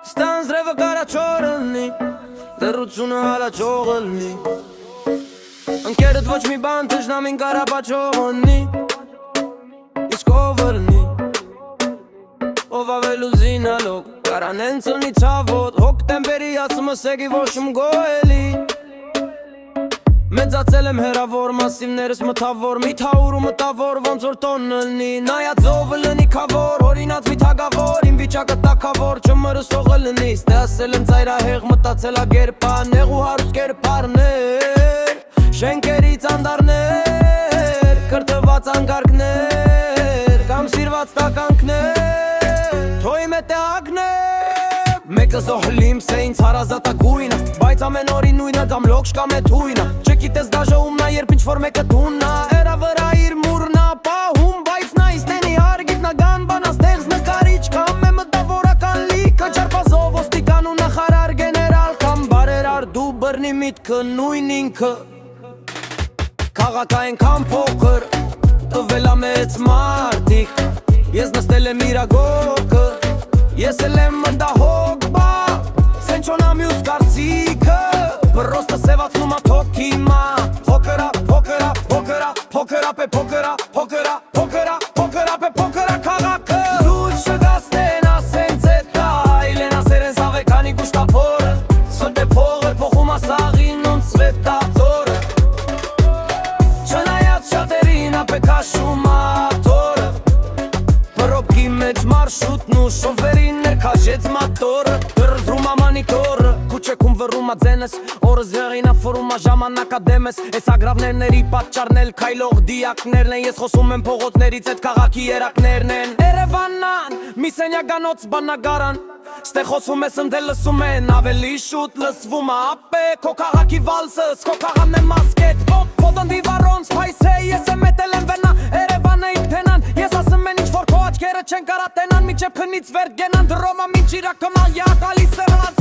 Stans revă cara ciorălni Dăruțună ala ciogălni Încherët voci mi bantësh namin cara pa ciogălni Iskovërni Ova veluzina lok Cara nencëlni qavot Hok temperi asë më segi voshëm goeli Մեծացել եմ հերավոր, մասիվներս մտավոր Մի թաուրու մտավոր, ոնց որ տոննլնի Նայա ծովը լնի կավոր, հորինած մի թագավոր Իմ վիճակը տակավոր, չմրսողը լնի Ստեղսել եմ ծայրահեղ, մտացել ագերպաներ Ու հարուստ կերպարներ Շենքերի ծանդարներ Կրտված անգարկներ Կամ սիրված տականքներ Թոյի մետեակներ Մեկը զոհլիմ սե ինձ հարազատա գույնը Բայց ամեն օրի նույնը դամ լոքշ կամ է թույնը Չգիտես դաժը ումնա երբ ինչ-որ մեկը տուննա Էրա վրա իր մուրնա պահում Բայց նա իսնենի հարգիտնագան բանա ստեղծ նկարիչ Կամ է մտավորական լիքը Չարպազով ոստիկան ու նախարար գեներալ Կամ բարերար դու բրնի միտքը նույն ինքը Քաղաքային կամ փոքր Տվելա մեծ մարդիկ Ես նստել եմ իրագոքը Ես էլ եմ մնդահոգ բա Սենչոնա մյուս կարծիքը Պրոստը սևացնում աթոք հիմա Փոքրա, փոքրա, փոքրա, փոքրա պե փոքրա, փոքրա, փոքրա, փոքրա պե փոքրա քաղաքը Լույս չգաստեն ասենց է տա Իլեն ասեր են սավեկանի գուշտափորը Սոտ է փողը փոխում ասաղին ոնց սվետա ծորը Չնայած շատերին ապե կաշում աթորը Պրոպկի մեջ մարշուտն ու շոֆերին ներքաշեց մատորը Դրդրում ամանիտորը Քուչեքում վրում ածենես Օրս եղինա ֆորում ժամանակա դեմես Ես ագրավներների պատճարնել քայլող դիակներն են Ես խոսում եմ փողոցներից այդ քաղաքի երակներն են Երևանան, մի սենյագանոց բանագարան Ստե խոսում ես ընդել լսում են Ավելի շուտ լսվում ապե Քո քաղաքի վալսս, քո քաղան է մասկետ Պոտոն դիվարոնց պայս է Ես եմ էտել եմ վենա Երևանը իպտենան Ես ասում են ինչ որ քո աչքերը չեն կարա տենան Միջև քնից վեր գենան Դրոմա մինչ իրակը մայա տալիս սրած